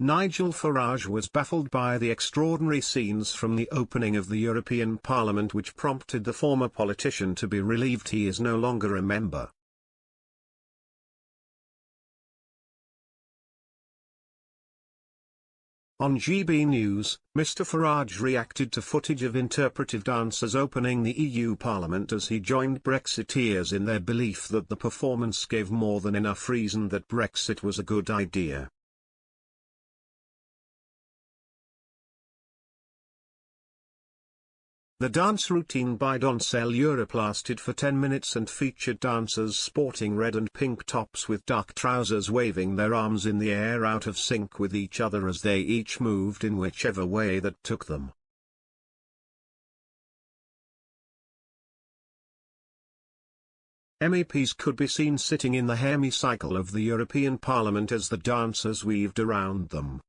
Nigel Farage was baffled by the extraordinary scenes from the opening of the European Parliament, which prompted the former politician to be relieved he is no longer a member. On GB News, Mr Farage reacted to footage of interpretive dancers opening the EU Parliament as he joined Brexiteers in their belief that the performance gave more than enough reason that Brexit was a good idea. The dance routine by Dancel Europe lasted for 10 minutes and featured dancers sporting red and pink tops with dark trousers, waving their arms in the air out of sync with each other as they each moved in whichever way that took them. MEPs could be seen sitting in the hemicycle of the European Parliament as the dancers weaved around them.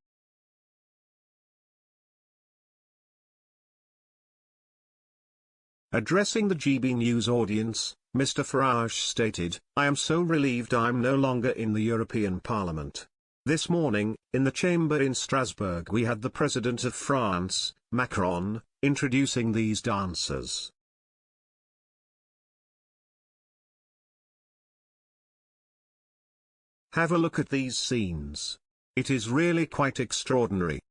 Addressing the GB News audience, Mr Farage stated, "I am so relieved I'm no longer in the European Parliament. This morning, in the chamber in Strasbourg, we had the President of France, Macron, introducing these dancers. Have a look at these scenes. It is really quite extraordinary."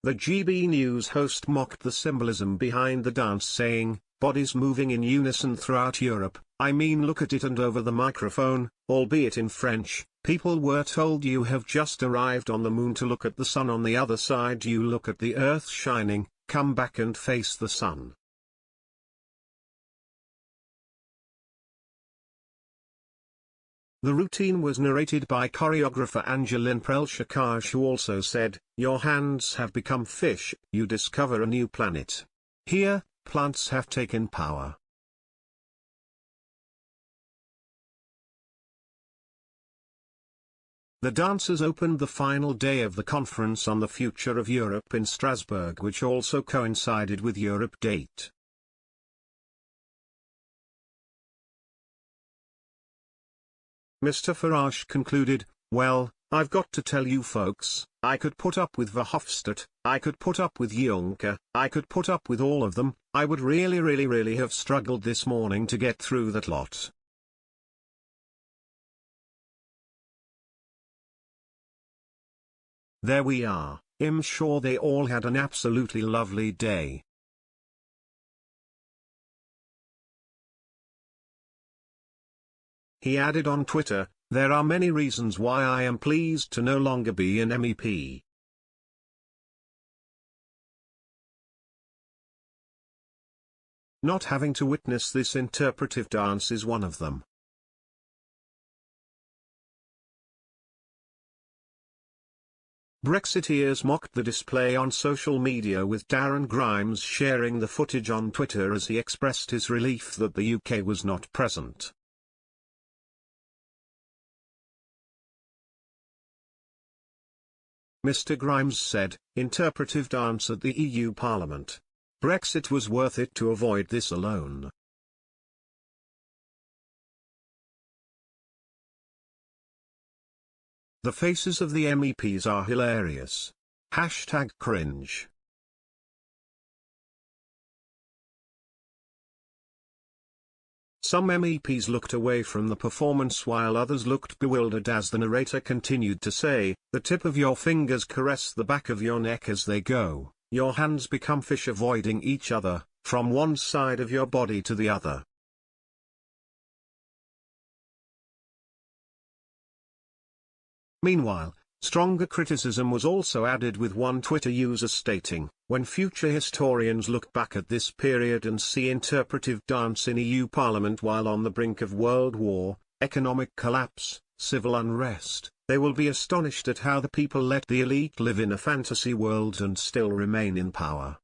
The GB News host mocked the symbolism behind the dance, saying, "Bodies moving in unison throughout Europe, I mean look at it," and over the microphone, albeit in French, people were told, "You have just arrived on the moon to look at the sun on the other side, you look at the earth shining, come back and face the sun." The routine was narrated by choreographer Angeline Prelchakaj, who also said, "Your hands have become fish, you discover a new planet. Here, plants have taken power." The dancers opened the final day of the conference on the future of Europe in Strasbourg, which also coincided with Europe Date. Mr Farage concluded, "Well, I've got to tell you folks, I could put up with Verhofstadt, I could put up with Juncker, I could put up with all of them, I would really have struggled this morning to get through that lot. There we are, I'm sure they all had an absolutely lovely day." He added on Twitter, "There are many reasons why I am pleased to no longer be an MEP. Not having to witness this interpretive dance is one of them." Brexiteers mocked the display on social media, with Darren Grimes sharing the footage on Twitter as he expressed his relief that the UK was not present. Mr Grimes said, "Interpretive dance at the EU Parliament. Brexit was worth it to avoid this alone." The faces of the MEPs are hilarious. #cringe. Some MEPs looked away from the performance while others looked bewildered as the narrator continued to say, "The tip of your fingers caress the back of your neck as they go, your hands become fish avoiding each other, from one side of your body to the other." Meanwhile, stronger criticism was also added, with one Twitter user stating, "When future historians look back at this period and see interpretive dance in EU Parliament while on the brink of world war, economic collapse, civil unrest, they will be astonished at how the people let the elite live in a fantasy world and still remain in power."